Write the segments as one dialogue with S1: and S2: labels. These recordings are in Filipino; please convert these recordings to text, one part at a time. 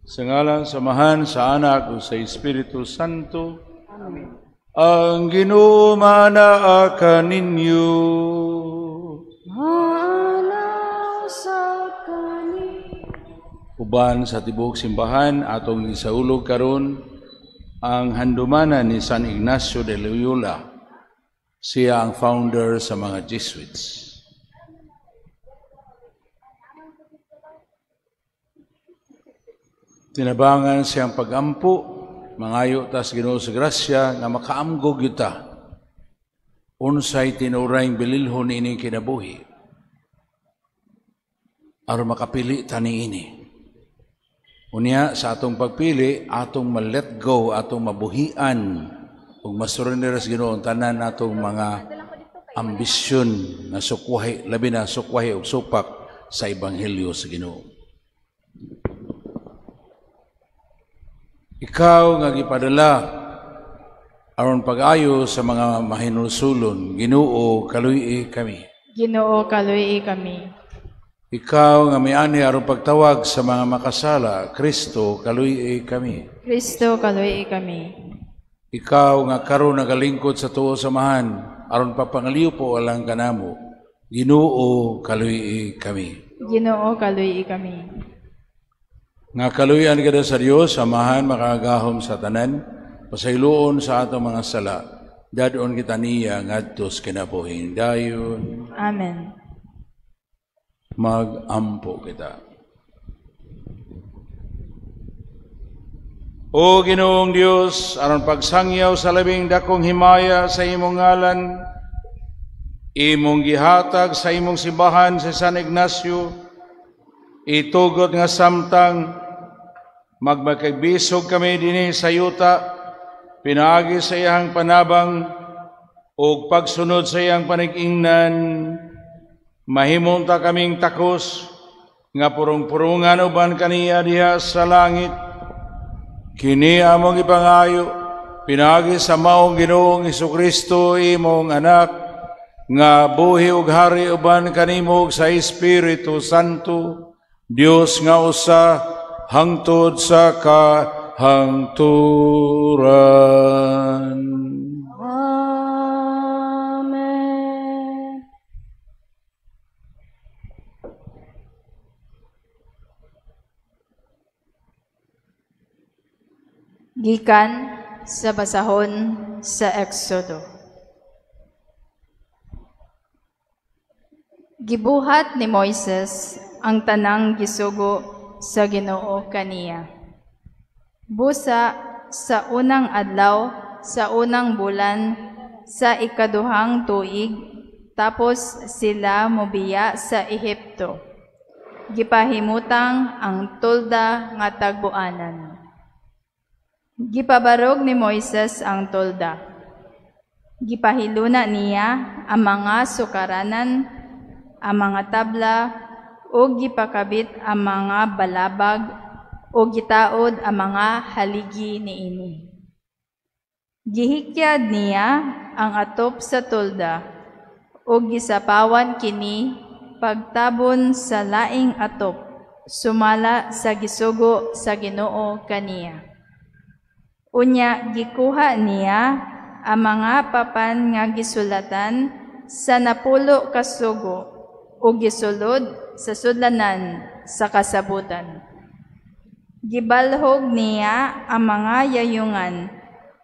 S1: Sa ngalan, samahan, sa Anak, o sa Espiritu Santo. Amen. Ang Ginoo manaa ninyo.
S2: Manaw sa kanin.
S1: Uban sa tibok simbahan, atong isaulog karon ang handumanan ni San Ignacio de Loyola. Siya ang founder sa mga Jesuits. Tinabangan siyang pagampo, mangayo tas Ginoo sa grasya nga makaamgog yuta. Unsay tinurayng bililhon ini kinabuhi. Aron makapili tani ini. Unya sa atong pagpili, atong ma-let go, atong mabuhian ug masurrender sa Ginoo ang tanan natong mga ambisyon na sukwahi, labi na sukwahi ug supak sa ebanghelyo sa Ginoo. Ikaw nga gipadala aron pag-ayo sa mga mahinulsulon, Ginoo kaluy kami.
S2: Ginoo kaluy kami.
S1: Ikaw nga miani aron pagtawag sa mga makasala, Kristo kaluy kami.
S2: Kristo kaluy kami.
S1: Ikaw nga karon nagalingkod sa tuo samahan aron papangaliw po alang kanamo, Ginoo kaluy kami.
S2: Ginoo kaluy kami.
S1: Nga kaluyan kada sa Dios, samahan makagahom sa tanan, pasayloon sa atong mga sala, dadon kita niya ngadto sa kinabuhi dayon.
S2: Amen.
S1: Magampo kita. O Ginoong Dios, aron pagsangyaw sa labing dakong himaya sa imong ngalan, imong gihatag sa imong simbahan sa San Ignacio, itugot nga samtang magmakagbisog kami dinhi sa yuta, pinaagi sa iyang panabang o pagsunod sa iyang panig-ingnan, mahimong ta kaming takos nga purong-purungan uban kaniya diha sa langit. Kini among ipangayo, pinaagi sa maong Ginoong Hesukristo imong anak, nga buhi ug hari uban kanimo sa Espiritu Santo, Dios nga usa hangtod sa kahangturan.
S2: Amen. Gikan sa basahon sa Exodo. Gibuhat ni Moises ang tanang gisugo sa Ginoo kaniya. Busa sa unang adlaw sa unang bulan sa ikaduhang tuig, tapos sila mobiya sa Ehipto. Gipahimutang ang tolda nga tagbuanan. Gipabarog ni Moises ang tolda. Gipahiluna niya ang mga sukaranan, ang mga tabla, o gipakabit ang mga balabag, o gitaod ang mga haligi niini. Gihikyad niya ang atop sa tolda, o gisapawan kini pagtabon sa laing atop, sumala sa gisugo sa Ginoo kaniya. Unya gikuha niya ang mga papan nga gisulatan sa napulo ka sugo, o gisulod sa sudlanan sa kasabutan. Gibalhog niya ang mga yayungan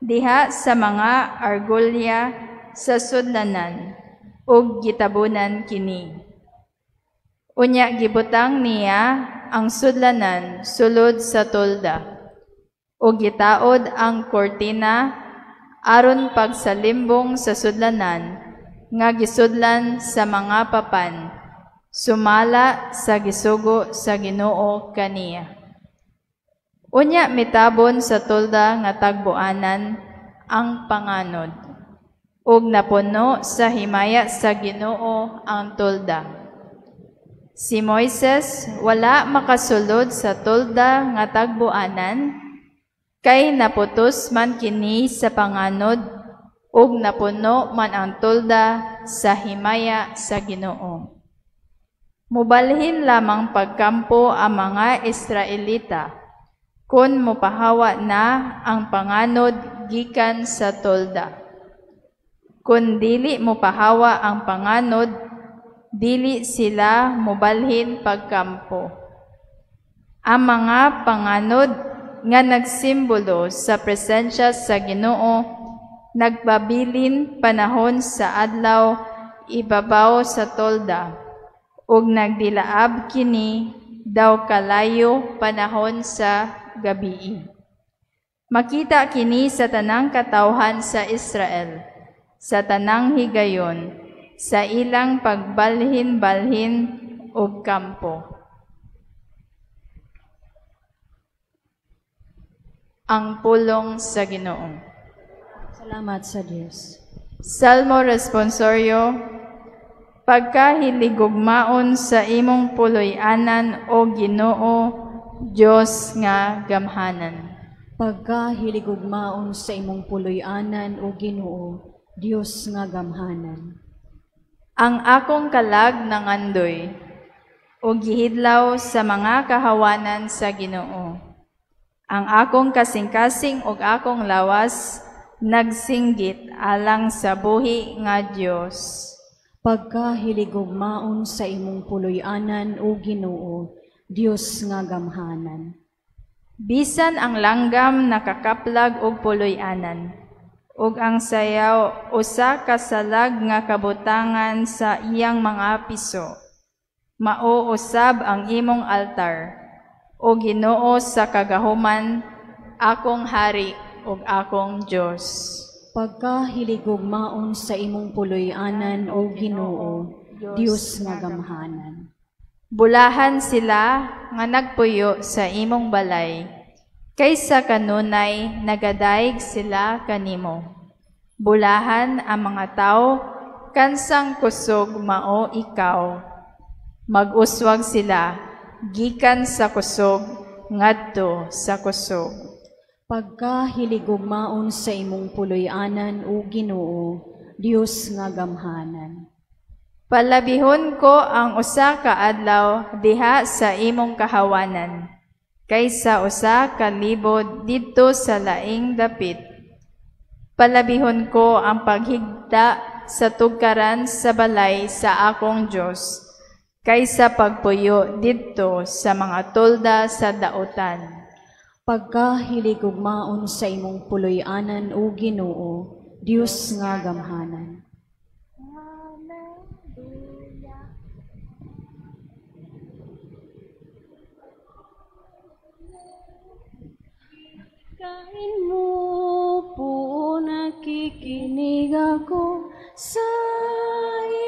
S2: diha sa mga argolya sa sudlanan, ug gitabunan kini. Unya gibutang niya ang sudlanan sulod sa tolda, ug gitaod ang kortina aron pagsalimbong sa sudlanan nga gisudlan sa mga papan, sumala sa gisugo sa Ginoo kaniya. Unya mitabon sa tolda nga tagbuanan ang panganod, ug napuno sa himaya sa Ginoo ang tolda. Si Moises wala makasulod sa tolda nga tagbuanan, kay naputos man kini sa panganod, ug napuno man ang tolda sa himaya sa Ginoo. Mubalhin lamang pagkampo ang mga Israelita, kun mopahawa na ang panganod gikan sa tolda. Kun dili mopahawa ang panganod, dili sila mobalhin pagkampo. Ang mga panganod nga nagsimbolo sa presensya sa Ginoo, nagbabilin panahon sa adlaw ibabaw sa tolda, ug nagdilaab kini daw kalayo panahon sa gabii. Makita kini sa tanang katawhan sa Israel, sa tanang higayon, sa ilang pagbalhin-balhin ug kampo. Ang pulong sa Ginoo.
S3: Salamat sa Diyos.
S2: Salmo responsorio. Pagkahiligugmaon sa imong puloy-anan o Ginoo, Diyos nga gamhanan.
S3: Pagkahiligugmaon sa imong puloy-anan o Ginoo, Diyos nga gamhanan.
S2: Ang akong kalag nangandoy, o gihidlaw sa mga kahawanan sa Ginoo. Ang akong kasing-kasing ug akong lawas, nagsinggit alang sa buhi nga Diyos.
S3: Pagkahiligugmaon sa imong puloy-anan o Ginoo, Diyos nga gamhanan.
S2: Bisan ang langgam nakakaplag og puloy-anan, ug ang sayaw usa ka salag nga kabutangan sa iyang mga piso. Mao usab ang imong altar, o Ginoo sa kagahuman, akong hari ug akong Diyos.
S3: Pagkahiligugmaon sa imong puloy-anan o Ginoo, Diyos nga gamhanan.
S2: Bulahan sila nga nagpuyo sa imong balay, kaysa kanunay nagadayeg sila kanimo. Bulahan ang mga tao, kansang kusog mao ikaw. Mag-uswag sila, gikan sa kusog, ngadto sa kusog.
S3: Pagkahiligugmaon sa imong puloy-anan o Ginoo, Diyos nga gamhanan.
S2: Palabihon ko ang usa ka adlaw diha sa imong kahawanan, kaysa usa ka libod didto sa laing dapit. Palabihon ko ang paghigda sa tugkaran sa balay sa akong Diyos, kaysa pagpuyo didto sa mga tolda sa dautan.
S3: Pagkahiligugmaon sa imong puloy-anan o Ginoo, Diyos nga gamhanan. Kain mo po, nakikinig ako sa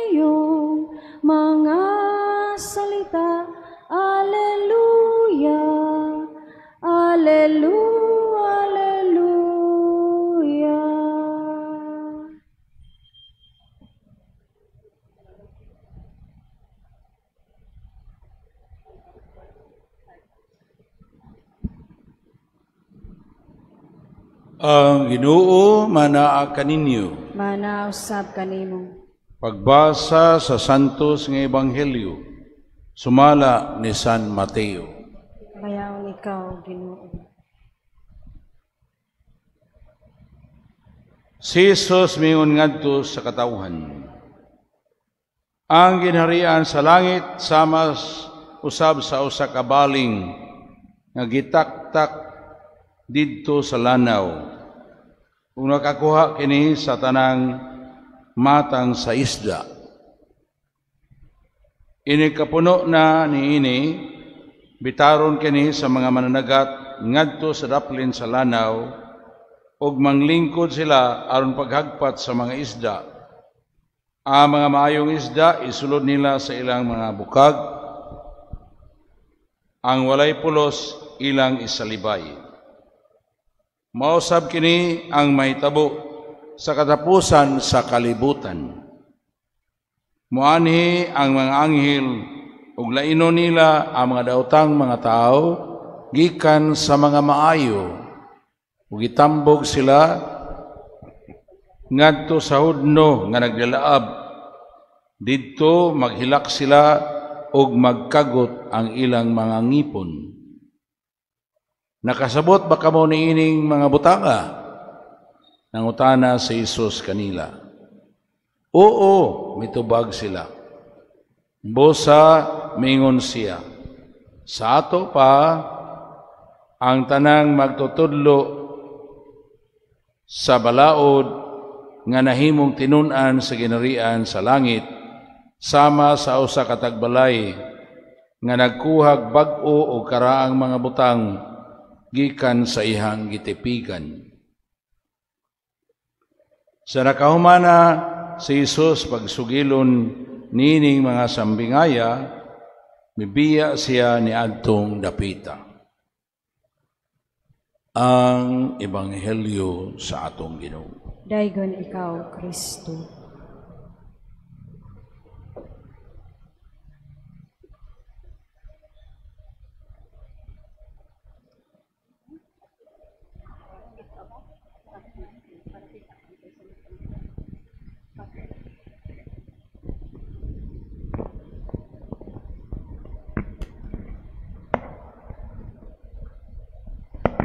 S3: iyong mga salita. Alleluia, Alleluia, Alleluia.
S1: Ang Ginoo manaa kaninyo.
S3: Manausab kanimo.
S1: Pagbasa sa Santos nga Ebanghelyo, sumala ni San Mateo.
S3: Bayaon ikaw, Ginoo.
S1: Si Jesus miingon ngadto sa katawhan. Ang ginharian sa langit sama usab sa usa ka baling nga gitaktak didto sa lanaw. Kung nakakuha kini sa tanang matang sa isda. Ini kapuno na niini, bitaron kini sa mga mananagat ngadto sa daplin sa lanaw, ug manglingkod sila aron paghagpat sa mga isda. Ang mga maayong isda isulod nila sa ilang mga bukag, ang walay pulos ilang isalibay. Mausab kini ang mahitabo sa katapusan sa kalibutan. Muanhi ang mga anghel ug laino nila ang mga daotang mga tao gikan sa mga maayo ug itambog sila ngadto sa hudno nga nagdalaab. Didto maghilak sila ug magkagot ang ilang mga ngipon. Nakasabot ba kamo niining mga butanga? Nangutana si Jesus kanila. Oo, mitubag sila. Bosa, mingon siya. Sa ato pa, ang tanang magtutudlo sa balaod nga nahimong tinunan sa ginarian sa langit, sama sa usa ka tagbalay nga nagkuhag bag-o o karaang mga butang gikan sa ihang gitipigan. Sa nakahumana si Jesus pagsugilon nining mga sambingaya, mibiya siya ni adtong dapita. Ang Ebanghelyo sa atong Ginoo.
S3: Daygon ikaw, Kristo.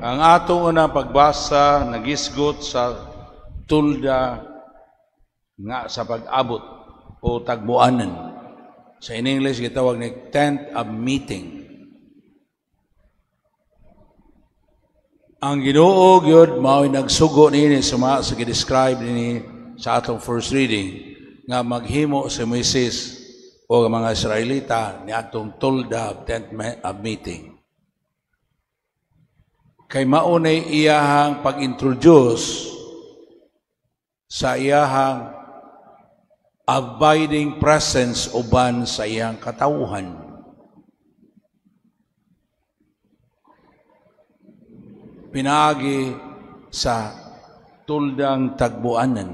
S1: Ang atong unang pagbasa nagisgot sa tulda nga sa pag-abot o tagbuanan. Sa in English gitawag ni tent of meeting. Ang Ginoo gyud mao'y nagsugo niini sa gi-describe niini sa atong first reading nga maghimo si Moises o mga Israelita ni atong tulda of tent of meeting. Kay maunay iyahang pag-introduce sa iyahang abiding presence uban sa iyang katawhan. Pinaagi sa tuldang tagbuanan.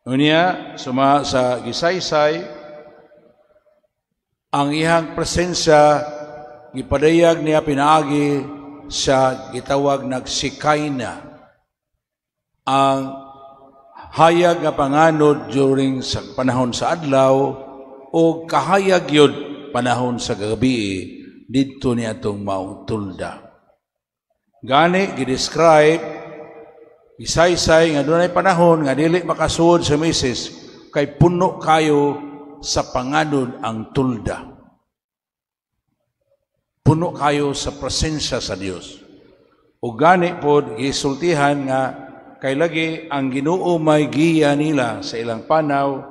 S1: Unya, suma sa gisaysay, ang ihang presensya gipadayag niya pinaagi sa gitawag nagsikay na. Ang hayag nga panganod during sa panahon sa adlaw o kahayag yun panahon sa gabi didto ni atong maong tulda. Gani gidescribe isaysay nga dunay panahon nga dili makasuod sa Moises kay puno kayo sa panganod ang tulda. Puno kayo sa presensya sa Dios. O gani pod gisultihan nga kay lagi ang Ginoo may giya nila sa ilang panaw,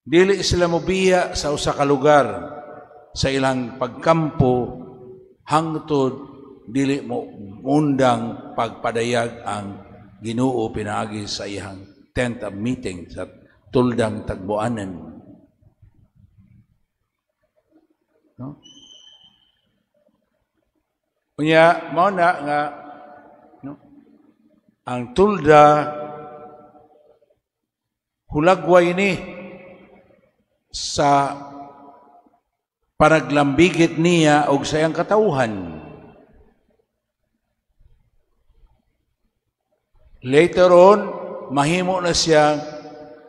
S1: dili sila mobiya sa usa ka lugar sa ilang pagkampo hangtod dili mo undang pagpadayag ang Ginoo pinaagi sa iyang tent of meeting sa tuldang tagbuanan. No? Unya, mao na nga no? Ang tulda hulagway ni sa panaglambigit niya og sa iyang katawhan. Later on, mahimo na siya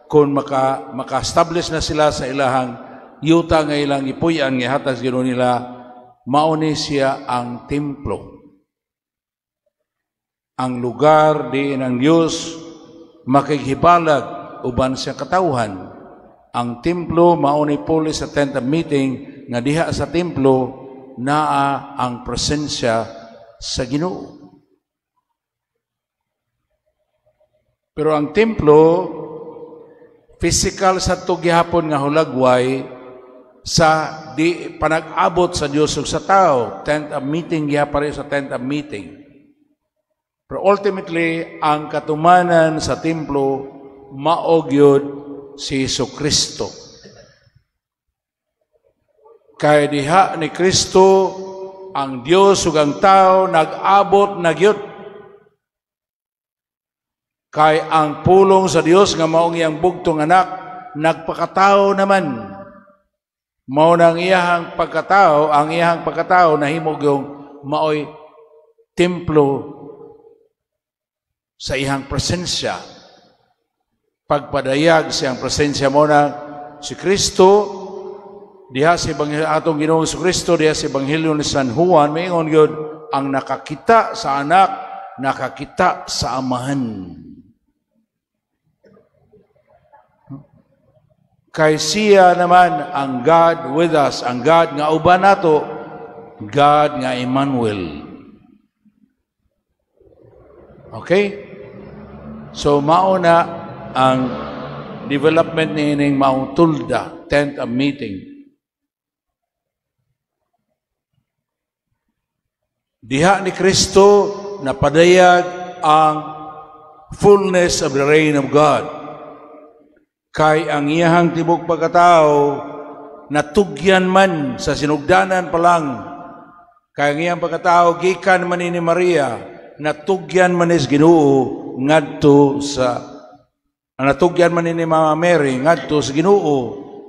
S1: kung maka-establish na sila sa ilahang yuta nga ilang ipuyan nga hatas Ginoo nila, mauni siya ang templo. Ang lugar di ng Diyos makighibalag uban sa katawhan. Ang templo mauni puli sa tent of meeting nga diha sa templo naa ang presensya sa Ginoo. Pero ang templo physical sa gihapon nga hulagway sa di panag-abot sa Dios ug sa tao. Tent of meeting gihapon sa tent of meeting. Pero ultimately ang katumanan sa templo mao gyud si Jesucristo. Kay diha ni Kristo ang Dios ug ang tao nag-abot na gyud. Kay ang pulong sa Dios nga maong iyang bugtong anak nagpakatao naman. Mao nang iyang pagkatao, ang iyang pagkatao nahimog yung maoy templo sa iyang presensya. Pagpadayag siyang presensya mo na si Kristo diha sa atong Ginoong Kristo, diha sa Ebanghelyo ni San Juan, maingon yun, ang nakakita sa anak, nakakita sa amahan. Kay siya naman ang God with us, ang God nga uban nato, God nga Emmanuel. Okay? So mauna ang development niining Mount Tulda, 10th meeting. Diha ni Kristo napadayag ang fullness of the reign of God. Kay ang iyahang tibok pagkatao natugyan man sa sinugdanan pa lang. Kay ang iyang pagkatao gikan man ni Maria, natugyan man is Ginoo ngadto sa natugyan man ni Mama Mary ngadto sa Ginoo.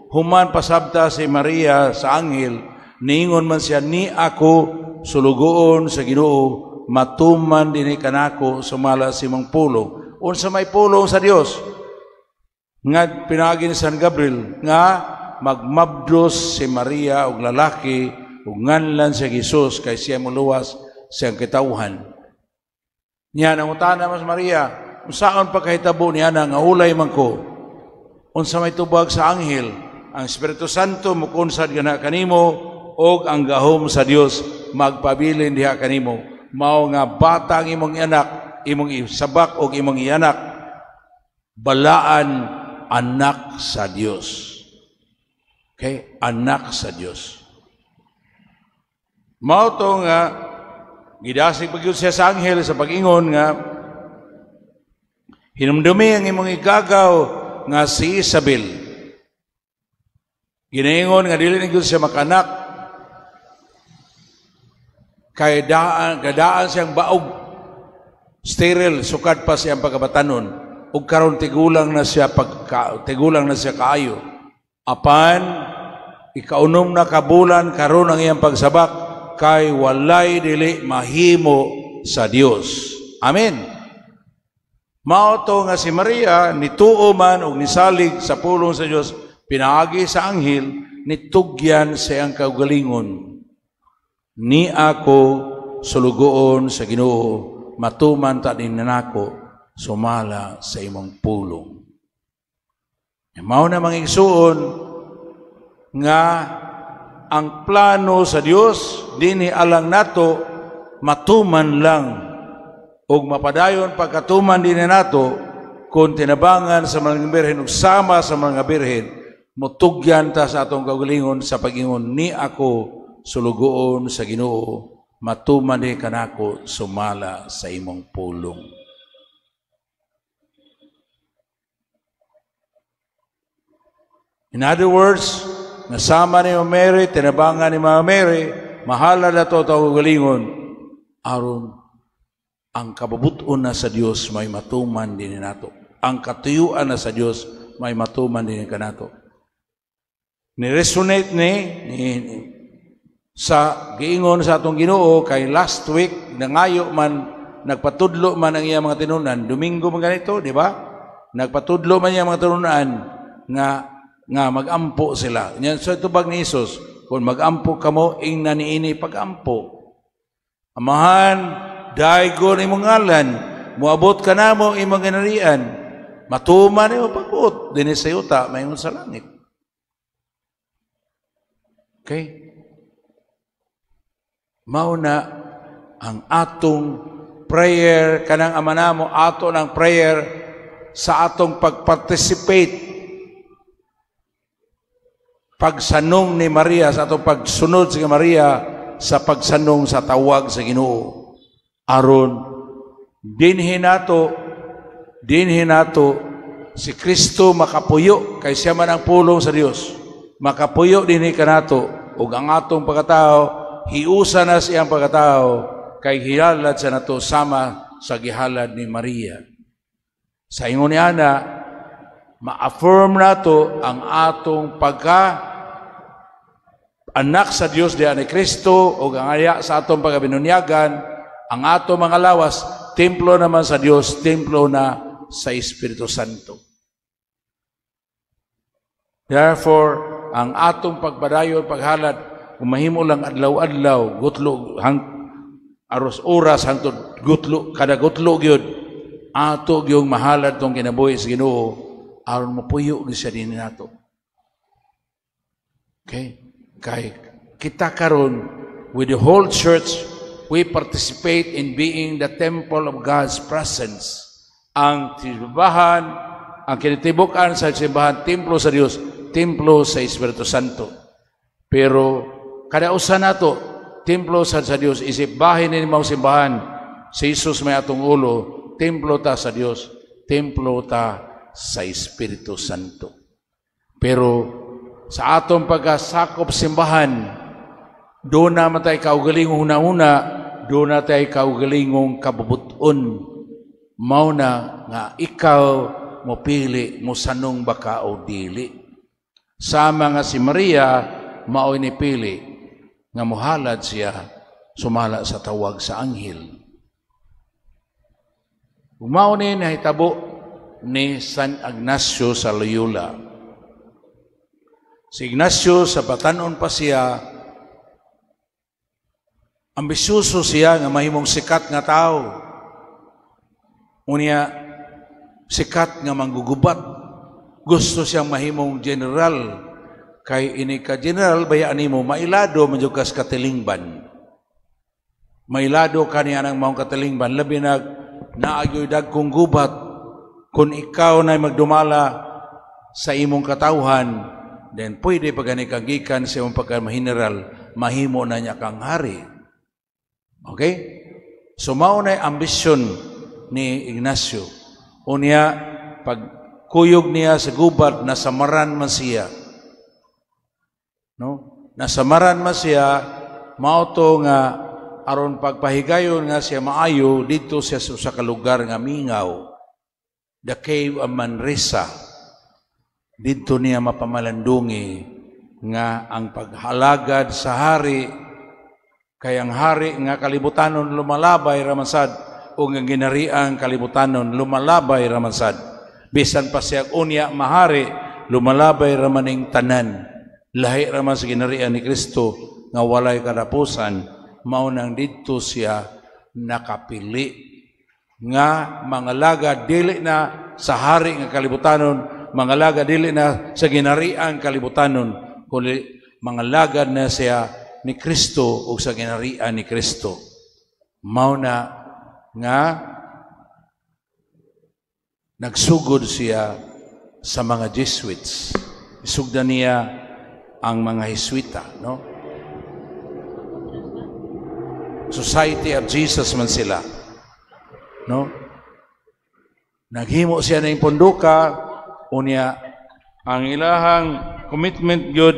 S1: Human pasabta si Maria sa anghel, niingon man siya, ni ako sulugoon sa Ginoo, matuman dinhi kanako sumala si mong pulong. Unsa may pulong sa Dios? Nga pinagi ni San Gabriel nga magmabdos si Maria og lalaki ug nganlan si Jesus kay siya muluwas siyang kitawhan. Niya nangutana mas Maria, unsaon pa kahitabo niya nga ulay man ko? Unsa may tubag sa anghel? Ang Espiritu Santo mukunsad gana kanimo og ang gahom sa Dios magpabilin diha kanimo. Mao nga bata ang imong anak, imong isabak og imong ianak, balaan anak sa Dios. Okay? Anak sa Dios. Mao to nga gidasig pagyud siya sa anghel sa pag-ingon nga hinumdumi ang imong igagaw nga si Isabel. Ginaingon nga dili na gyud siya makanak kay gadaan siyang baog, sterile, sukad pa siyang pagkabatanon. Ug karon tigulang na siya kaayo. Apan ikaunom na kabulan karon ang iyang pagsabak kay walay dili mahimo sa Dios. Amen. Mao to nga si Maria nituo man og nisalig sa pulong sa Dios, pinaagi sa anghel, nitugyan sa iyang kaugalingon. Ni ako sulugoon sa Ginoo, matuman ta din nako sumala sa imong pulong. Mao na mga igsuon nga ang plano sa Dios dinhi alang nato matuman lang ug mapadayon pagkatuman dinhi nato kung tinabangan sa mga birhen ug sama sa mga birhen, mutugyan ta sa atong kaugalingon sa pag-ingon, ni ako sulugoon sa Ginoo, matuman din kanako sumala sa imong pulong. In other words, nasama ni Mama Mary, tinabangan ni Mama Mary, mahala na ito kaugalingon, aron ang kababuton na sa Dios may matuman din nato. Ang katuyuan na sa Dios may matuman din kanato. Ni-resonate ni sa giingon sa atong Ginoo kay last week nangayo man, nagpatudlo man ang iyang mga tinunan, Domingo man ganito, di ba? Nagpatudlo man iyang mga tinunan nga magampo sila. Yan so tubag ni Jesus, kung magampo kamo ingnan niini pagampo. Amahan, daigo ni mong ngalan, muabot ka na mo imong ginarian, matuman ni pagbuot dinhi sa yuta mayngon sa langit. Okay? Mao na ang atong prayer kanang Ama namo, ato ng prayer sa atong pagparticipate pagsanong ni Maria, sa atong pagsunod sa Maria sa pagsanong sa tawag sa Ginoo. Aron dinhi nato si Kristo makapuyo kay siya man ang pulong sa Dios. Makapuyo dinhi kanato ug ang atong pagkatao hiusa na siyang pagkatao kay hihalad sa nato sama sa gihalad ni Maria. Sa ingon ni ana, ma-affirm nato ang atong anak sa Dios diha ni Kristo o ang aya sa atong pagabinunyagan, ang atong mga lawas, templo naman sa Dios, templo na sa Espiritu Santo. Therefore, ang atong pagpadayon, paghalat, kung mahimo lang adlaw-adlaw, gutlo, aros oras, hangtod gutlo, kada gutlo gyud ato yung mahalad tong kinabuhi sa Ginoo, aron mapuyo gyud siya dinhi nato. Okay? Kay kita karon with the whole church, we participate in being the temple of God's presence. Ang simbahan, ang kinitibukan sa simbahan, templo sa Dios, templo sa Espiritu Santo. Pero kada usa nato, templo sa Dios, isip bahin ni mao simbahan. Si Jesus may atong ulo, templo ta sa Dios, templo ta sa Espiritu Santo. Pero sa atong pagkasakop simbahan, doon naman tayo kaugalingong una-una, doon na tayo kaugalingong kabubuton. Mao na nga ikaw mo pili mo sanong baka o dili. Sama nga si Maria, mao ni pili nga mohalad siya sumala sa tawag sa anghel. Mao ni nahitabo ni San Ignacio sa Loyola. Si Ignacio sa batanon pa siya, ambisyoso siya nga mahimong sikat nga tao. Unya, sikat nga manggugubat. Gusto siyang mahimong general. Kay ini ka general, bayaan mo, mailado medyo kas katilingban. Mailado ka niya ng maong katilingban. Labi naagyoy dagkong gubat. Kung ikaw na magdumala sa imong katawhan, then pwede pagganikagikan sa imong pagkamahineral, mahimo na niya kang hari. Okay? So, maunay ambisyon ni Ignacio. Unya, pagkuyog niya sa gubat, nasamaran man siya. No? Nasamaran man siya, mauto nga, aron pagpahigayon nga siya maayo, dito siya sa kalugar nga mingaw. The Cave of Manresa. Dito niya mapamalandungi nga ang paghalagad sa hari, kay ang hari nga kalibutanon lumalabay ramasad, o nga ginariang kalibutanon lumalabay ramansad. Bisan pa siya unya mahari, lumalabay ramaning tanan. Lahi raman sa ginarian ni Kristo nga walay kadapusan, maunang dito siya nakapili. Nga mangalaga dili na sa hari nga kalibutanon, mangalaga dili na sa ginariang kalibutanon, kundi mangalaga na siya ni Kristo o sa ginarian ni Kristo. Mauna nga nagsugod siya sa mga Jesuits. Isugdan niya ang mga Jesuita, no? Society of Jesus man sila, no? Naghimo siya ng punduka, unya ang ilahang commitment good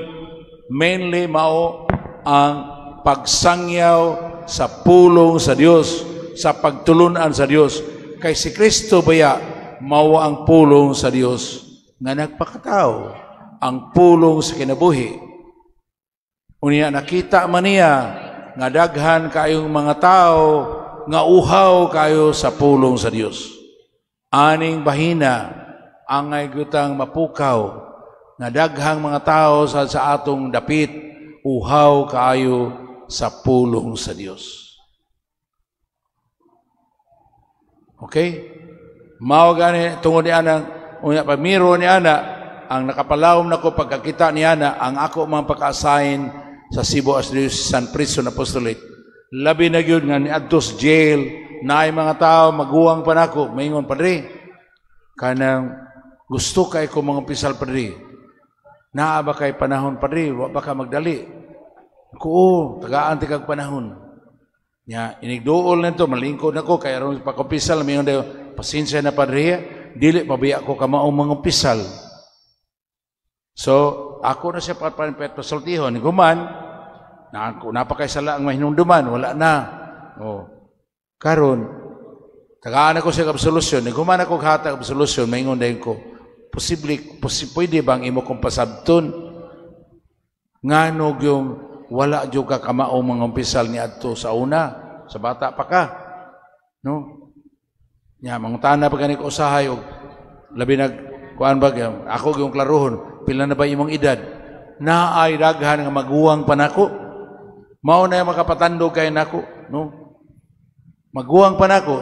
S1: mainly mao ang pagsangyaw sa pulong sa Dios, sa pagtulunan sa Dios. Kay si Kristo baya mao ang pulong sa Dios nga nagpakatao, ang pulong sa kinabuhi. Unya nakita man niya nga daghan kayong mga tao nga uhaw kayo sa pulong sa Dios. Aning bahina ang gutang mapukaw nga daghang mga tao sa atong dapit uhaw kayo sa pulong sa Dios. Okay? Mao gani tungod ni ana, unya pamiro ni ana, ang nakapalawom nako pagkakita ni ana, ang ako mga paka-assign sa Cebu San Prison Apostolate. Labi na gyud nga niadto sa jail, naay mga tao maguwang pa nako, maingon padre. Kanang gusto kay ko mga pisal padre. Naa ba kay panahon padre, wa ba ka magdali? Ko, tagaan ti kag panahon. Nya inigduol nito, malingkod nako kay aron pagkumpisal mingon dayo, pasensya na padre, dili pabiya ko ka mao mga pisal. So, ako na siya pasultihon, guman na ako napakaysala ang mahinumduman, wala na. Oh. Karon tagaan ako siya absolusyon, guman ako hatag absolusyon, maingon dayon ko, pwede bang imo kong pasabton? Ngano yung wala jud ka kamao mga umpisal ni adto sa una, sa bata pa ka. No? Nya mangutana pa gani ko usahay og labi nag kuan ba ako yung klaruhon, pila na ba imong edad? na ay daghan nga maguwang pa nako. Mao na makapatandog kay nako, no? Maguwang pa nako.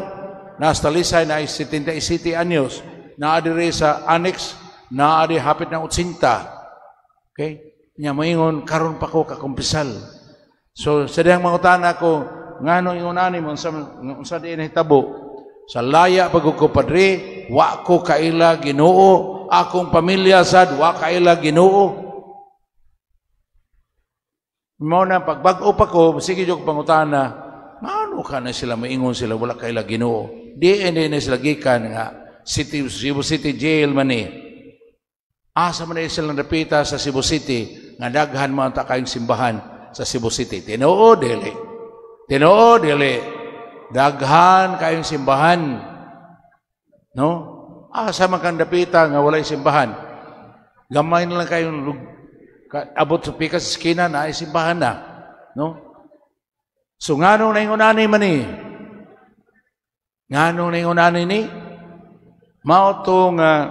S1: Nasa Talisay na 77 anyos, naa diri sa annex, naa di hapit ng 80. Okay? Nya moingon karon pa ko kakumpisal. So sa diyang mangutan ako, ngano ingon ani mo unsa di nahitabo? Sa laya pag ko padre, wa ko kaila Ginoo, akong pamilya sad wa kaila Ginoo. Mao na pagbag-o pa ko, sige jog pangutana, ngano ka na sila maingon sila wala kaila Ginoo? Di na sila gikan nga Cebu City jail man ni. Asa man sila napita sa Cebu City nga daghan man ta kayong simbahan sa Cebu City. Tinoo dili. Tinoo dili. Daghan kayong simbahan. No? Asa man kang napita nga walay simbahan. Gamay na lang kayong abot sa pikas skina na ay simbahan na. No? So nganong naingunani man ni? Nganong naingunani ni? Mao to nga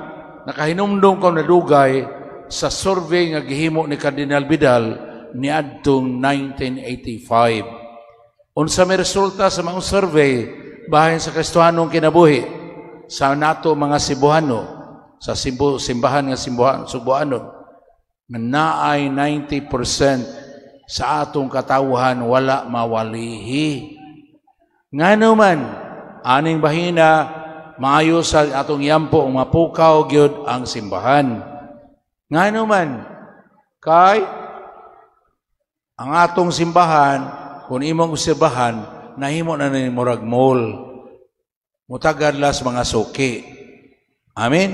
S1: nakahinumdum ko na dugay sa survey nga gihimo ni Cardinal Vidal ni adtong 1985. Unsa may resulta sa mga survey bahin sa Kristohanong kinabuhi sa nato mga Cebuano, sa simbahan nga Cebuano, na naay 90% sa atong katawhan wala mawalihi. Ngano man aning bahina maayo sa atong yampo mapukaw gyud ang simbahan. Ngano man kay ang atong simbahan kung imong obserbahan nahimo na ni murag mall. Mutagadlas mga suki. Amen.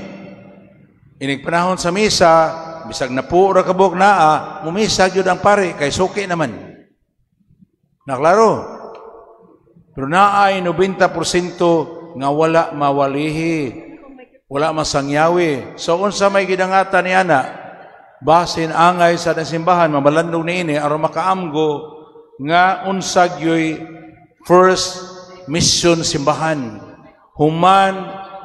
S1: Inig panahon sa misa, bisag napura kabog naa, mumisa gyud ang pare kay suki naman. Naklaro. Pero naay 90% nga wala mawalihi, wala masangyawi. So unsa may gidangatan niya na, basin angay sa simbahan, mamalandong niini, aron makaamgo nga unsa gyoy first mission simbahan. Human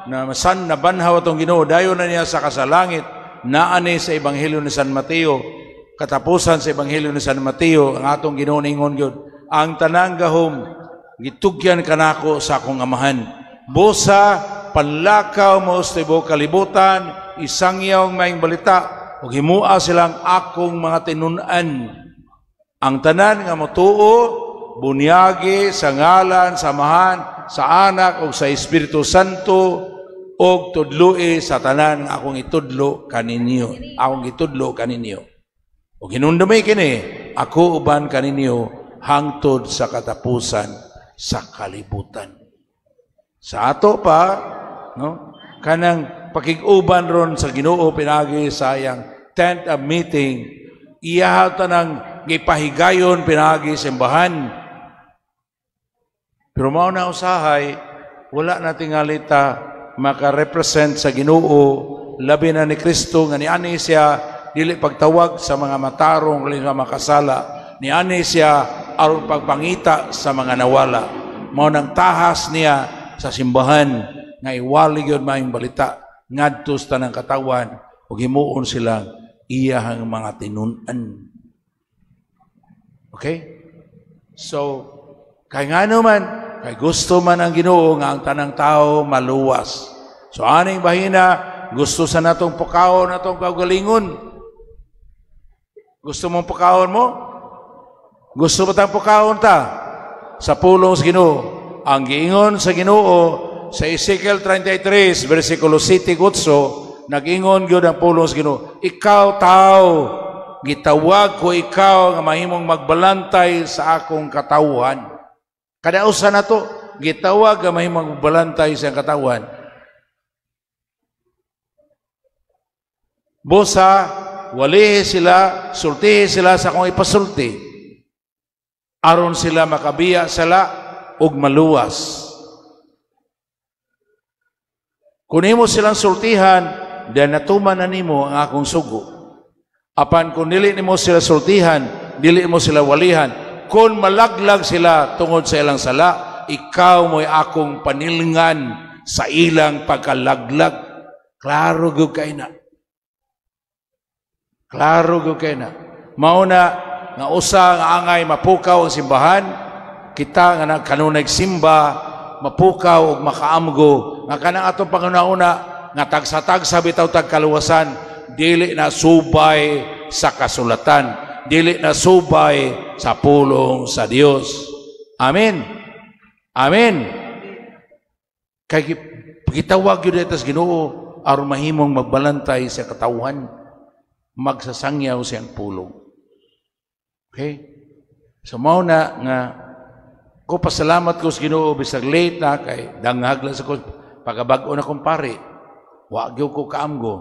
S1: na masan na banhaw atong Ginoo, dayon na niya sa kasalangit, naani sa Ebanghelyo ni San Mateo, katapusan sa Ebanghelyo ni San Mateo, ang atong Ginoo ningon gyud, ang tanang gahom gitugyan kanako sa akong amahan. Busa panlakaw mo sa tibuok kalibutan, isangyaw maayong balita, ug himua silang akong mga tinun-an. Ang tanan nga motuo, bunyagi sa ngalan, samahan, sa anak o sa Espiritu Santo o tudloi sa tanan akong itudlo kaninyo. Akong itudlo kaninyo. O ginundumay kini, ako uban kaninyo hangtod sa katapusan sa kalibutan. Sa ato pa, no, kanang pakiguban ron sa Ginoo pinagi sayang tent of meeting, iyahata ng gipahigayon pinagi simbahan. Pero mao na usahay, wala na tingalita makarepresent sa Ginoo, labi na ni Kristo nga niani siya dili pagtawag sa mga matarong uli nga makasala, niani siya aron pagpangita sa mga nawala. Mao nang tahas niya sa simbahan nga iwali gyud maayong balita ngadto sa tanang katawan ug himuon silang iyahang mga tinun-an. Okay? So kay ngano man, kay gusto man ang Ginoo nga ang tanang tao maluwas. So aning bahina, gusto sa natong pukawon, natong kaugalingon. Gusto mong pukawon mo? Gusto mo tang pukawon ta? Sa pulong sa Ginoo. Ang giingon sa Ginoo, sa Ezekiel 33, versikulo 7-8, nag-ingon gyud ang pulong sa Ginoo, ikaw tao, gitawag ko ikaw nga mahimong magbalantay sa akong katawhan. Kadausa na to, gitawag nga mahimong magbalantay sa katawan. Busa, walihi sila, sultihi sila sa akong ipasulti. Aron sila makabiya sila ug maluwas. Kung imo silang sultihan, dan natuman na nimo ang akong sugo. Apan kung dili nimo sila sultihan, dili mo sila walihan, kung malaglag sila tungod sa ilang sala, ikaw mo'y akong panilngan sa ilang pagkalaglag. Klaro gyud kay na. Klaro gyud kay na. Mao na nga usa nga angay mapukaw ang simbahan, kita nga kanunay simba, mapukaw ug makaamgo nga kanang atong pangunahuna nga tagsa-tagsa bitaw tag kaluwasan, dili na subay sa kasulatan, dili na subay sa pulong sa Dios. Amen. Amen. Kay gitawag gyud ito Ginoo aron mahimong magbalantay sa katawhan, magsasangyaw siyang pulong. Okay? So mao na nga ko pasalamat ko sa Ginoo bisag late na kay danghag lang sa ko pagabag-o na kong pare. Wa gyud ko kaamgo,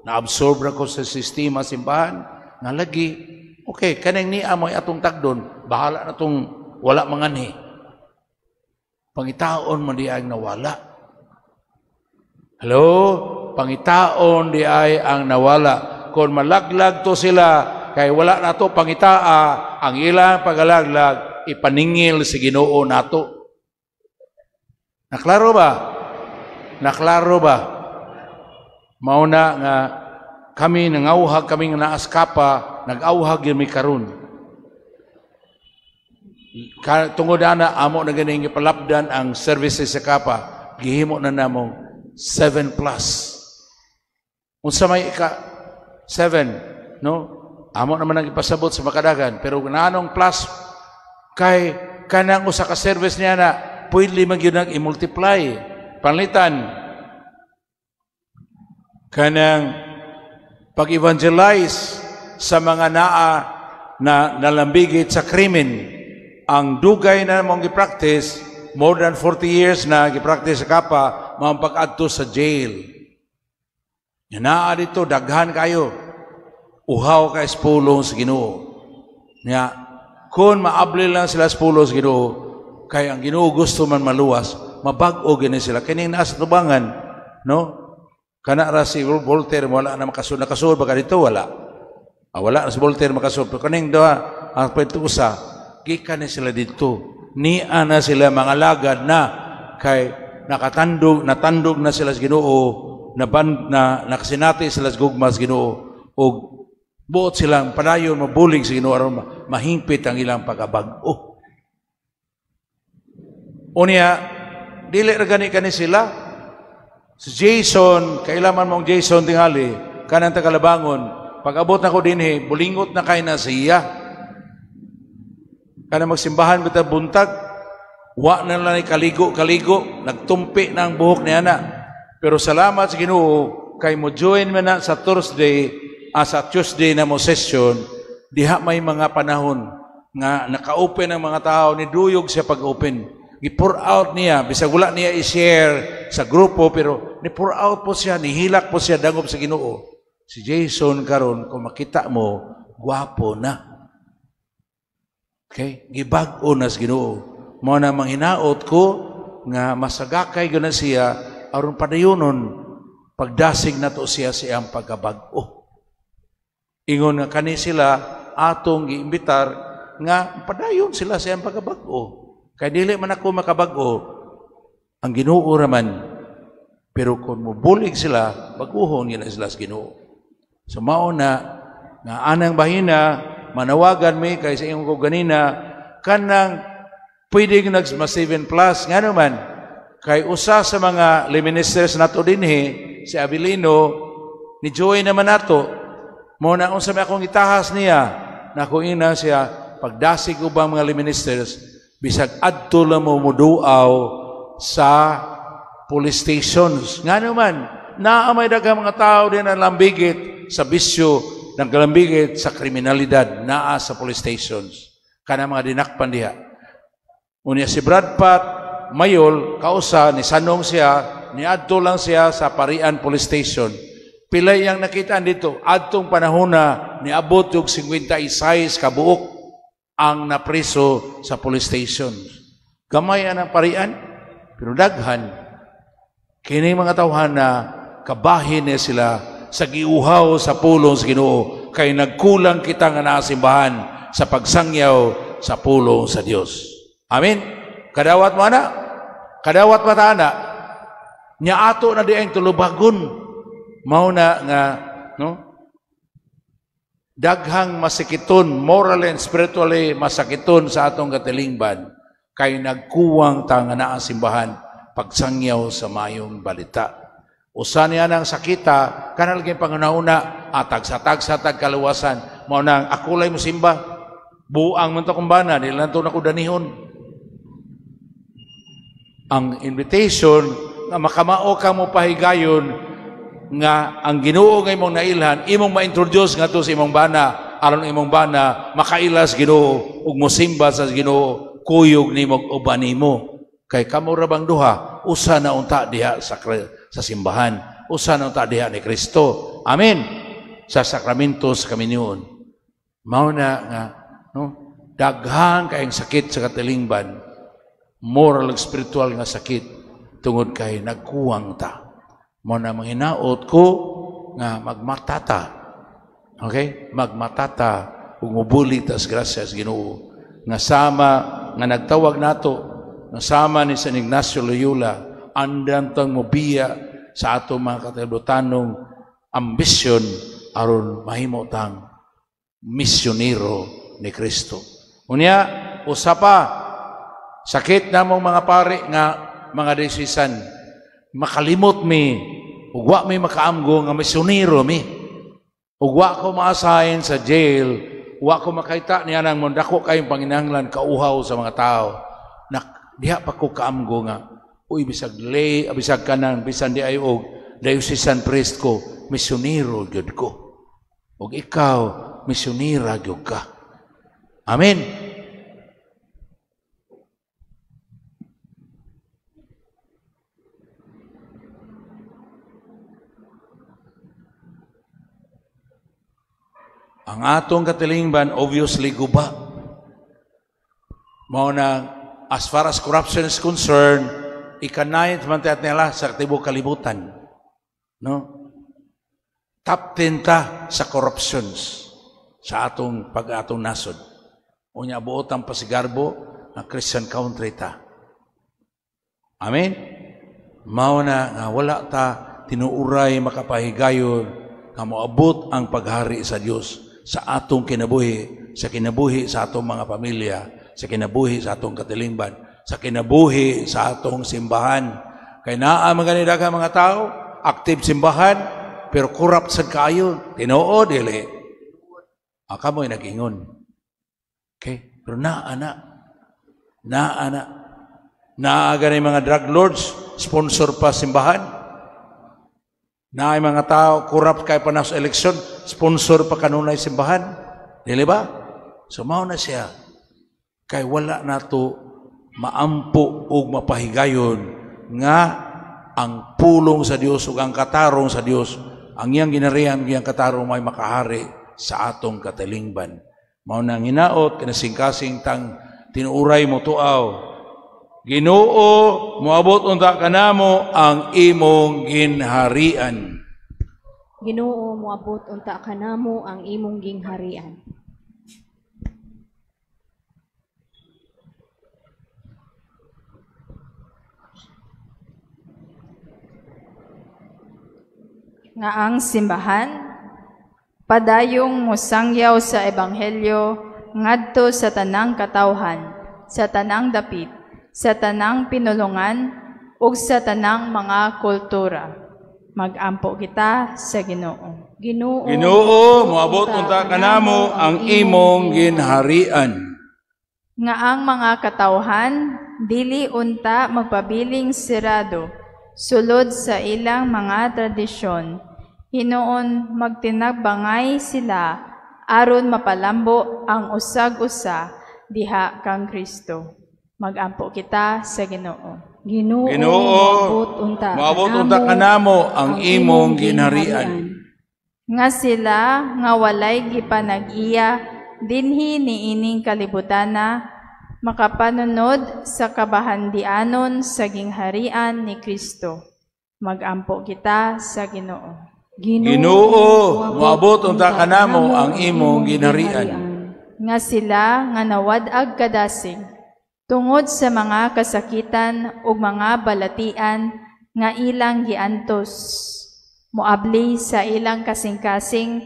S1: na-absorb ra ko sa sistema simbahan nga lagi. Okay, kanang ni amoy atong tagdon, bahala na tong wala manganhi. Pangitaon man di ay nawala. Hello? Pangitaon di ay ang nawala. Kung malaglag to sila, kay wala na to pangitaa, ang ilang pagalaglag, ipaningil si Ginoo nato. Naklaro ba? Naklaro ba? Mauna nga kami nangauhag, kami nga naaskapa, nag-auhag yun may karon. Tungod na amo na ganing ipalapdan ang services sa kapa, gihimo na namong 7+. Unsa may 7, no? Amo naman ang ipasabot sa makadagan, pero nanong plus kay kanang usa ka service niya na pwede man gyud nang i-multiply. Panlitan kanang pag-evangelize sa mga naa na nalambigit sa krimen. Ang dugay na mong gi-practice, more than 40 years na gi-practice sa kapa, mga pag-adto sa jail. Naa dito, daghan kayo. Uhaw ka sa pulong sa Ginoo. Nga, kung maabli lang sila sa pulong sa Ginoo, kaya ang Ginoo gusto man maluwas, mabag-o gini sila. Kining nasa tubangan, no? Kana ra si Voltaire, wala na makasunod. Nakasunod ba ka dito? Wala. Wala na si Voltaire makasunod. Pero kaning doha, ang pwede usa, gikan na sila dito. Niya na sila mga lagad na kay natandog na sila sa Ginoo, nakasinati sila sa gugma sa Ginoo, o buot silang padayon mabulig sa Ginoo aron mahingpit ang ilang pagabag-o. Unya, dili ra gani sila. Si Jason, kailaman mong Jason tingali, kanang Tagalabangon, pag-abot na ko dinhi, bulingot na kay na siya. Kana magsimbahan bitaw buntag, wa na lang kaligo, nagtumpi na ang buhok niya na. Pero salamat sa Ginoo, kay mo join man na sa Thursday, sa Tuesday na mo session, diha may mga panahon nga naka-open ang mga tao, ni duyog siya pag-open. I-pour out niya, bisag wala niya i-share sa grupo, pero ni-pour out po siya, nihilak po siya, dangop sa Ginoo. Si Jason karon, kung makita mo, gwapo na. Okay? Gibag-o na sa Ginoo. Mao na manghinaot ko nga masagakay gana siya aron padayunon pagdasig nato siya siyang pagkabag-o. Ingon nga kani sila atong giimbitar nga padayon sila siyang pagkabag-o. Kay dili man ako makabag-o ang Ginoo raman. Pero kung mubulig sila, baguhon nila sila sa Ginoo. So mao na nga anang bahina manawagan mi kay sa imong ko ganina kanang pwedeng nag-7+ nga naman kay usa sa mga ministers nato dinhi si Abilino ni Joy naman nato mo na unsa may akong itahas niya na kung ina siya pagdasig ubang mga ministers bisag adto lang mo muduaw sa police stations nga naman naa may daghang mga tao din ang lambigit sa bisyo ng kalambigit sa kriminalidad naa sa police stations kana mga dinakpan diha. Unya si Brad Pat Mayol kausa ni sanong siya niadto lang siya sa Parian Police Station. Pilay yang nakita dito adtong panahon na niabot og 56 ka buok ang napriso sa police station. Gamay ang Parian pero daghan kini mga tawhan na kabahin niya sila sa giuhaw sa pulong sa Ginoo kay nagkulang kita nga nasimbahan sa pagsangyaw sa pulong sa Dios. Amen. Kadawat mo na. Kadawat mata na. Nya ato na di ang tulubagon. Mao na nga no? daghang masakiton, morally and spiritually masakiton sa atong katilingban, kay nagkuwang ta nga naa simbahan pagsangyaw sa mayong balita. Usa niya ng sakita, kanal kay pangunauna, atag-satag kaluwasan, mao nang akulay mo simba, buang man to kumbana, nilang to nakudanihon. Ang invitation, nga makamao ka mo pahigayon, nga ang Ginoo nga imong nailhan, imong ma-introduce nga to sa imong bana, aron imong bana, makailas Ginoo, ug mosimba sa Ginoo, kuyog nimo uban nimo. Kay kamo ra bang duha, usa na unta diha sa simbahan, usa na unta diha ni Kristo. Amen. Sa sakramentos kami niyon. Mao na nga no, daghan kayong sakit sa katilingban, moral ug spiritual nga sakit tungod kay nagkuwang ta. Mao na manghinaot ko nga magmatata. Okay? Magmatata ug mubuli tas gracias Ginoo. Nga sama nga nagtawag nato, nasama ni San Ignacio Loyola, andantang mobiya sa ato mga katibutanong ambisyon aron mahimo tang misyonero ni Kristo. Unya, usapa, sakit namong mga pari nga mga desisan, makalimot mi, ugwa mi makaamgo nga misyonero mi. Ugwa ko maasahin sa jail, ugwa ko makaita niya ng mundako kayong panginahanglan kauhaw sa mga tao. Diha pa ko kaamgo nga, uy, bisag lay, bisag kanang, bisan di ay og, diocesan priest ko, misyonero gyud ko. Og ikaw, misyonera gyud ka. Amen. Ang atong katilingban, obviously, guba. Mao na, as far as corruption is concerned, ikanayat man tayo nila sa tibuok kalibutan. No? Top 10 ta sa corruptions sa atong pag-atong nasod. Unya buot ang Pasigarbo na Christian country ta. Amen? Mao na nga wala ta tinuuray makapahigayon nga moabot ang paghari sa Dios sa atong kinabuhi, sa kinabuhi sa atong mga pamilya, sa kinabuhi sa atong katilingban, sa kinabuhi sa atong simbahan. Kay naa mga nidaghang mga tao, active simbahan, pero corrupt sad kaayo. Tinoo dili. Aka mo'y nag-ingon. Okay? Pero naa gani mga drug lords, sponsor pa simbahan. Naay mga tao, corrupt kay panas eleksyon, sponsor pa kanunay simbahan. Dili ba? So mao na siya. Kay wala nato maampo ug mapahigayon nga ang pulong sa Dios ug ang katarong sa Dios, ang iyang ginarihan, iyang katarong may makahari sa atong katilingban. Mao nang hinaot kinasingkasing tang tinuuray mo tuaw. Ginoo, moabot unta kanamo ang imong ginharian.
S3: Ginoo, moabot unta kanamo ang imong gingharian.
S2: Nga ang simbahan, padayong musangyaw sa ebanghelyo ngadto sa tanang katawhan, sa tanang dapit, sa tanang pinulungan, ug sa tanang mga kultura. Mag-ampo kita sa Ginoo.
S1: Ginoo, moabot unta kanamo ang imong ginharian.
S2: Nga ang mga katawhan dili unta magpabiling sirado sulod sa ilang mga tradisyon. Hinuon magtinagbangay sila aron mapalambo ang usag-usa diha kang Kristo. Mag-ampo kita sa Ginoo.
S3: Ginoo,
S1: moabot unta kanamo ang imong ginharian.
S2: Nga sila nga walay gipanag-iya dinhi niining kalibutana, makapanunod sa kabahandianon sa gingharian ni Kristo. Mag-ampo kita sa Ginoo.
S1: Ginoo, moabot unta kanamo ang imong ginharian.
S2: Nga sila nga nawadag kadasig tungod sa mga kasakitan ug mga balatian nga ilang giantos, moabli sa ilang kasing-kasing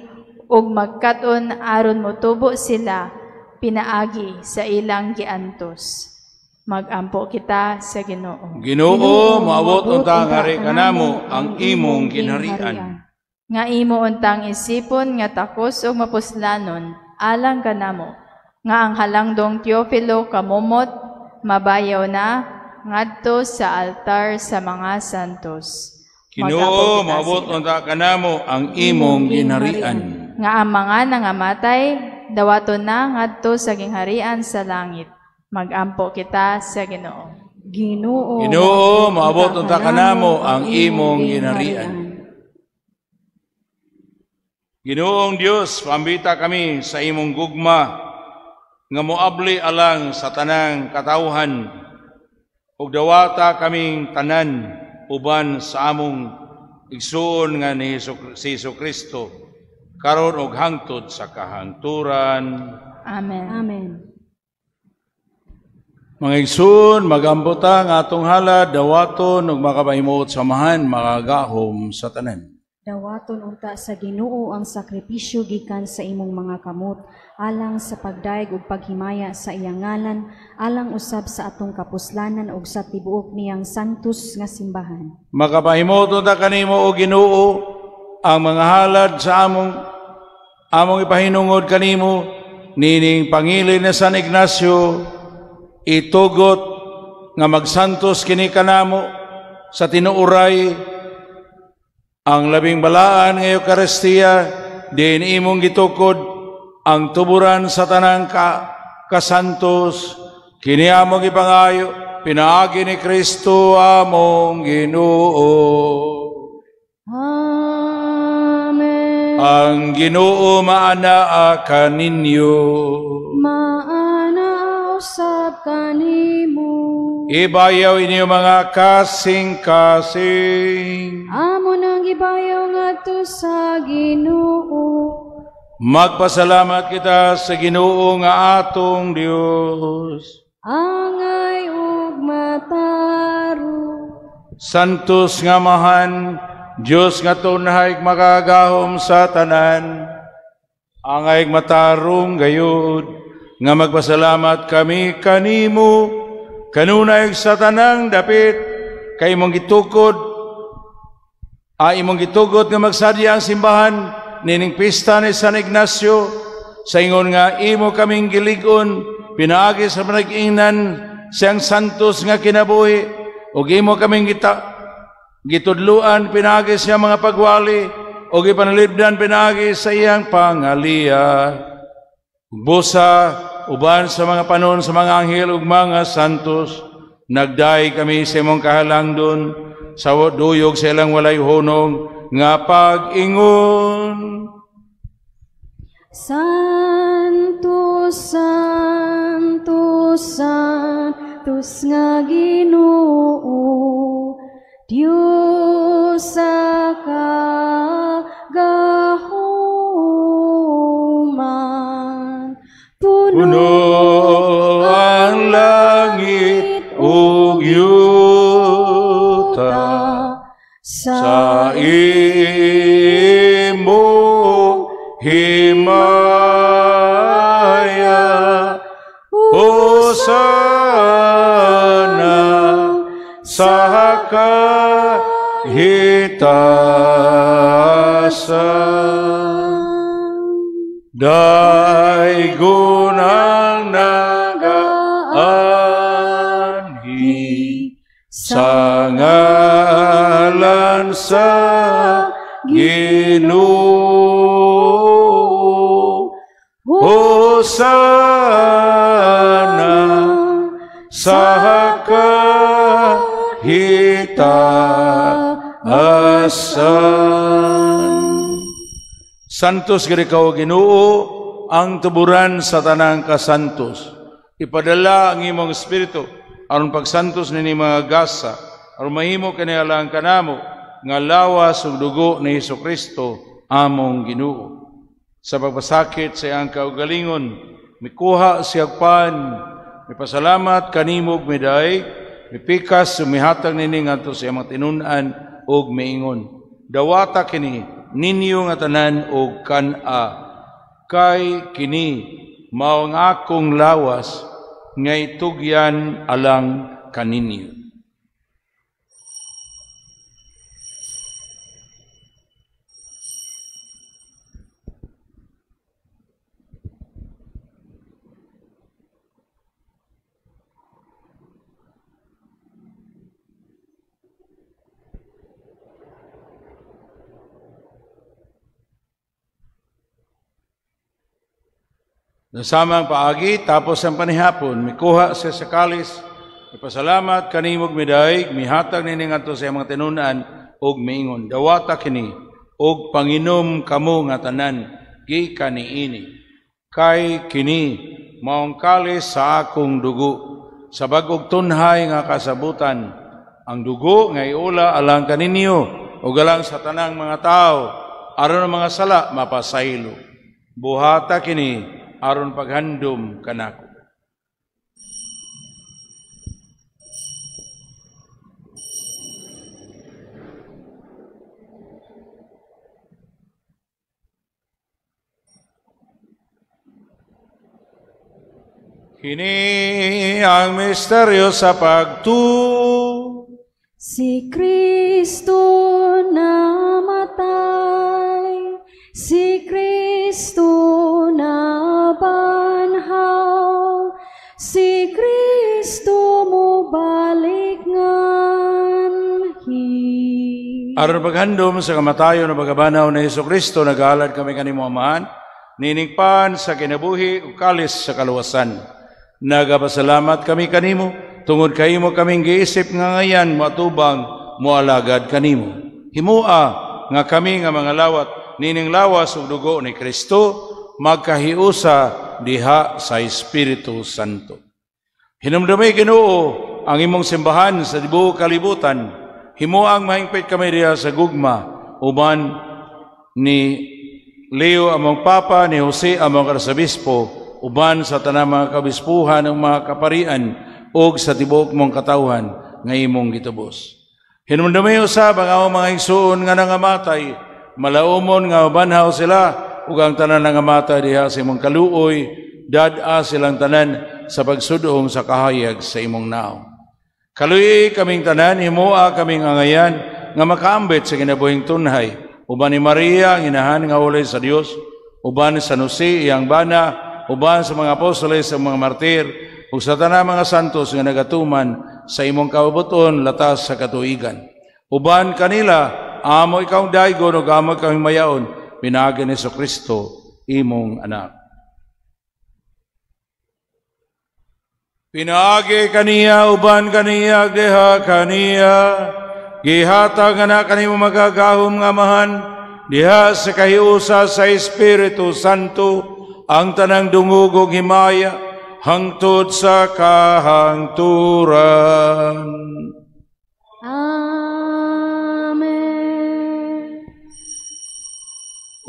S2: ug magkat-on aron motubo sila pinaagi sa ilang giantos. Magampo kita sa Ginoo.
S1: Ginoo, maabot untang hari kanamo ang imong ginharian.
S2: Nga imo untang isipon nga takos ug mapuslanon alang kanamo. Nga ang halangdong Teofilo kamumot mabayaw na ngadto sa altar sa mga santos.
S1: Ginoo, maabot untang kanamo ang imong ginharian.
S2: Nga ang mga nangamatay dawaton na ngadto sa gingharian sa langit. Magampo kita sa Ginoo.
S3: Ginoo,
S1: maabot unta kanamo ang imong ginharian. Ginoong Dios, pambita kami sa imong gugma nga moabli alang sa tanang katawhan ug dawata kaming tanan uban sa among igsuon nga ni Jesu-Kristo karon og hangtod sa kahangturan.
S2: Amen.
S3: Amen.
S1: Mga igsoon, magambuta nga atong halad, dawaton ug makapahimuot samahan, makagahom sa tanan.
S3: Dawaton unta sa Ginoo ang sakripisyo gikan sa imong mga kamot, alang sa pagdaig ug paghimaya sa iyang ngalan, alang usab sa atong kapuslanan ug sa tibuok niyang santos nga simbahan.
S1: Makapahimuot unta kanimo o Ginoo ang mga halad sa among ipahinungod kanimo nining pangilin na San Ignacio, itugot nga magsantos kini kanamo sa tinuuray ang labing balaan nga Eucharistia, din imong gitukod ang tuburan sa tanang kasantos, kini among ipangayo, pinaagi ni Kristo among Ginoo.
S3: Amen.
S1: Ang Ginoo maanaa kaninyo.
S3: Maana usab kanimo.
S1: Ibayaw inyo mga kasing-kasing.
S3: Amo nang ibayaw ngadto sa Ginoo.
S1: Magpasalamat kita sa Ginoo nga atong Dios.
S3: Angay ug mataro.
S1: Santos nga mahan, Dios nga tunhay makagahom sa tanan. Angay matarong gayud nga magpasalamat kami kanimo. Kanunay sa tanang dapit kay imong gitukod imong gitugot nga magsadya ang simbahan nining pista ni San Ignacio sa ingon nga imo kaming gilig-on pinaagi sa panag-ingnan siyang santos nga kinabuhi ug imo kaming gitudluan pinaagi siya mga pagwali ug ipanalibdan pinaagi sa iyang pangaliya busa uban sa mga panon sa mga anghel ug mga santos, nagday kami sa imong kahalangdon, sa duyog sa ilang walay hunong, nga pag-ingon.
S3: Santos, Santos, Santos nga Ginoo, Dios sa kagahuman.
S1: Puno ang langit ug yuta sa imong himaya. Hosana sa kahitasan. Daigon ang nagaanhi sa ngalan sa Ginoo. Hosana sa kahitaasan. Santos gid ikaw Ginoo ang tuburan sa tanang kasantos. Ipadala ang imong espiritu aron pagsantos nini mga gasa aron mahimo kanialang kanamo nga lawas ug dugo ni Jesu-Kristo among Ginoo. Sa pagpasakit sa iyang kaugalingon mikuha siyag pan, mipasalamat kanimog miday, mipikas sumihatag nini ngadto sa iyang tinun-an ug miingon. Dawata kini ninyo nga tanan og kan-a, kay kini mao ang akong lawas nga itugyan alang kaninyo. Nasamang paagi, tapos ang panihapon, mikuha siya sa kalis, ipasalamat kanimog midaig, mihatag nini ngadto sa mga tinunan, og miingon, dawata kini, og panginom kamo nga tanan, gikan niini. Kay kini, maong kalis sa akong dugo, sa bagog tunhay nga kasabutan, ang dugo nga iula alang kaninyo, o alang sa tanang mga tao, aron ang mga sala mapasaylo. Buhata kini, aron paghandom kanako. Kini ang misteryo sa
S3: Si Kristo namatay, si Kristo nabanhaw, si Kristo mo balik nganhi.
S1: Aron paghandom sa kamatayon na pagabanaw na Jesucristo, nag-aalad kami kanimo amahan, niningpan sa kinabuhi ug kalis sa kaluwasan. Nagapasalamat kami kanimo, tungod kaymo kaming giisip nga ngayan matubang moalagad kanimo. Himua nga kami nga mga lawat, nining lawas ug dugo ni Kristo, magkahiusa diha sa Espiritu Santo. Hinumdumay Ginoo ang imong simbahan sa tibuok kalibutan. Himuang mahingpit kami diha sa gugma, uban ni Leo among Papa, ni Jose among Arsobispo, uban sa tanang mga kabispuhan ng mga kaparian ug sa tibuok mong katawhan nga imong gitubos. Hinumdumay usab ang mga igsoon nga nangamatay, malaumon nga mabanhaw sila ug ang tanan nangamatay diha sa imong kaluoy, dad-a silang tanan sa pagsudong sa kahayag sa imong naong. Kaluoy kaming tanan, himua kaming angayan nga makaambit sa kinabuhing tunhay, uban ni Maria ang inahan nga ulay sa Dios, uban ni San Jose iyang bana, uban sa mga apostoles, sa mga martir, ug sa tanang mga santos nga nagatuman sa imong kabubuton latas sa katuigan. Uban kanila, amo ikaw daygon ug amo ikaw himayaon, pinaagi ni Jesucristo, imong anak. Pinaagi kaniya, uban kaniya, deha kaniya, gihatag na kanimo magagahom nga mahan, diha sa kahiusa sa Espiritu Santo, ang tanang dungog ug himaya, hangtod sa kahangturan.
S3: Amen.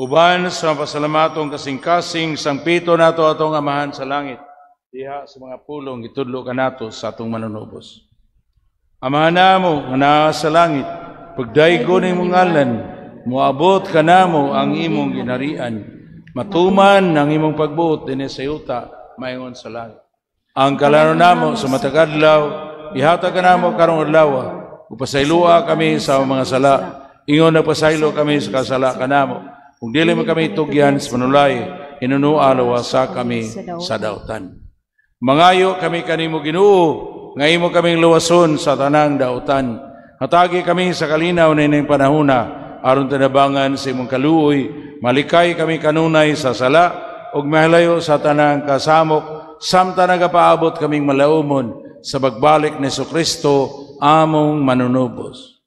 S1: Uban sa pasalamatong kasing-kasing sang pito nato atong amahan sa langit, diha sa mga pulong itudlo ka nato sa atong manunubos. Amahan namo nga naa sa langit, pagdaygon imong ngalan, moabot ka namo ang imong ginarian, matuman ang imong pagbuot dinhi sa yuta, mayon sa langit. Ang kalano namo sa matag adlaw, ihatag ka namo karong adlaw, upasaylua kami sa mga sala, ingon nagpasaylo kami sa kasala kanamo, kung dili mo kami tugyan sa manulay, inunua lawasa kami sa dautan. Mangayo kami kanimo Ginoo, nga imo kaming luwason sa tanang dautan. Hatagi kami sa kalinaw na ining panahuna, aron tinabangan sa imong kaluoy, malikay kami kanunay sa sala, ug mahalayo sa tanang kasamok, samtang nagapaabot kaming malaumon sa pagbalik ni Jesucristo, among manunubos.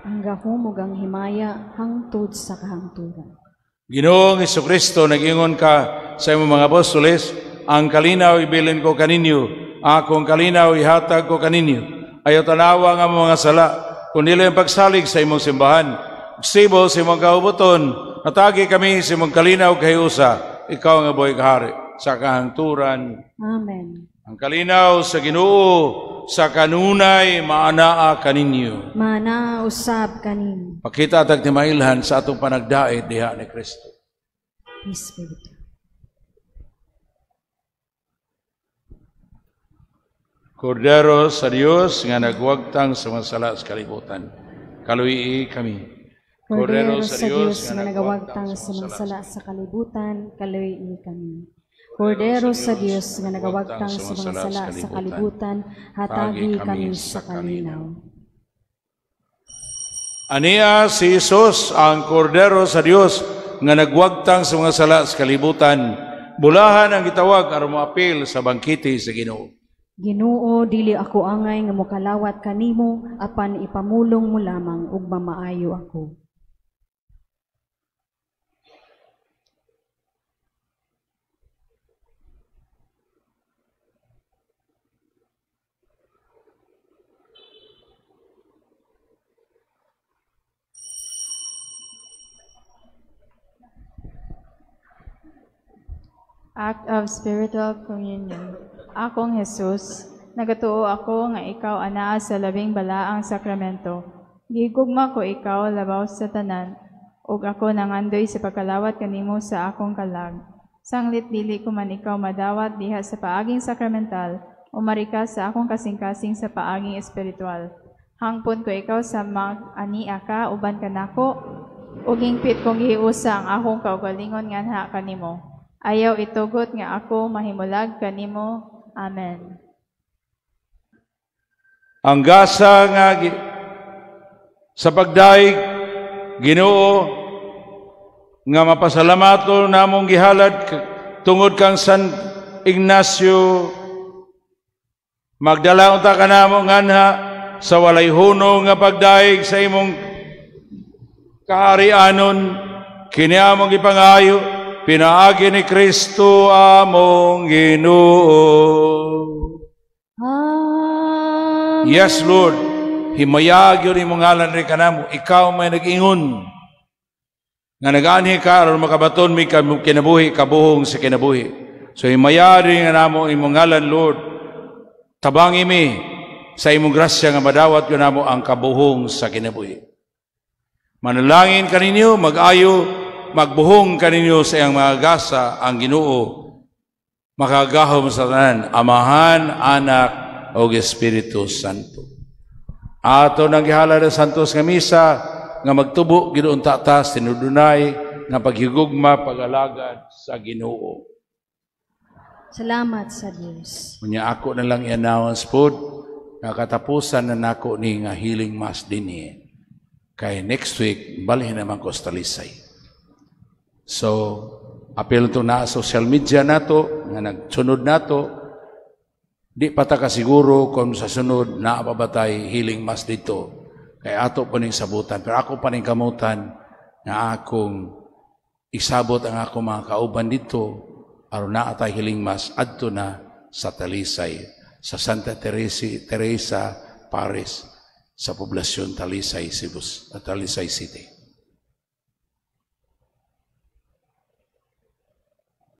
S3: Ang gahumog ang himaya, hangtod sa kahangturan.
S1: Ginoong Jesucristo, nag-ingon ka sa imong mga apostoles, ang kalinaw ibilin ko kaninyo, akong kalinaw ihatag ko kaninyo. Ayaw tanawa nga mga sala, kung nila yung pagsalig sa imong simbahan, sibo sa imong kaubuton, natagi kami sa imong kalinaw kahiusa, ikaw nga boy kahari. sa kahangturan.
S3: Amen.
S1: Ang kalinaw sa Ginoo sa kanunay maanaa kaninyo.
S3: Mana usab kanin.
S1: Pakita tag timailhan sa atong panagdait diha ni Kristo.
S3: Peace be with you.
S1: Kordero sa Dios nga nagwagtang sa mga sala sa kalibutan. Kaluyi kami.
S3: Kordero sa Dios nga nagawagtang sa mga sala sa kalibutan, kaluy kami. Kordero sa Dios nga nagawagtang sa mga sala sa kalibutan, hatagi kami sa kalinaw.
S1: Ania si Jesus ang kordero sa Dios nga nagwagtang sa mga sala sa kalibutan. Bulahan ang gitawag aron moapil sa bangkete sa Ginoo.
S3: Ginoo, dili ako angay nga mokalawat kanimo, apan ipamulong mo lamang ug mamaayo ako.
S2: Act of Spiritual Communion. Akong Jesus, nagatuo ako nga ikaw anaa sa labing balaang sakramento. Gigugma ko ikaw labaw sa tanan, ug ako nangandoy sa pagkalawat kanimo sa akong kalag. Sanglit dili ko man ikaw madawat diha sa paaging sakramental, umarika sa akong kasing-kasing sa paaging espiritual. Hangpon ko ikaw sa mag-ania ka, uban ka nako, ug hingpit kong gihiusa ang akong kaugalingon nganha kanimo. Ayaw itugot nga ako mahimulag kanimo. Amen.
S1: Ang gasa nga sa pagdaig Ginoo nga mapasalamato namong gihalad tungod kang San Ignacio, magdala unta kanamo nganha sa walay hunong nga pagdaig sa imong kaharianon, kini among ipangayo pinaagi ni Kristo among Ginoo. Yes, Lord. Himayag yun imong ngalan rin kanamo. Ikaw may nag-ingon. Nga nag-anhi ka, aron makabaton may kinabuhi, kabuhong sa kinabuhi. So himayag rin nga namo imong ngalan, Lord. Tabangi mi sa imong grasya nga madawat yun namo ang kabuhong sa kinabuhi. Manalangin kaninyo, mag-ayo, magbuhong kaninyo sa iyang mga gasa ang Ginoo. Makagahom sa tanan, Amahan, Anak, o Espiritu Santo. Ato nang gihalad ang Santos nga Misa, nga magtubo, Ginoong tatas, tinudunay, nga paghigugma, pag-alagad sa Ginoo.
S3: Salamat sa Diyos.
S1: Kunya ako na lang i-announce po, nga katapusan na nako ni nga healing mass din eh. Kay next week, balhin naman ko sa Talisay. So, apel ito na social media nato, nga nagsunod nato, di pa ta kasiguro kung sa sunod na apabatay healing mass dito. Kaya ato pa ning sabutan. Pero ako pa ning kamutan na akong isabot ang akong mga kauban dito aron na atay healing mass adto na sa Talisay, sa Santa Teresa Paris, sa poblasyon Talisay, Cebu, Talisay City.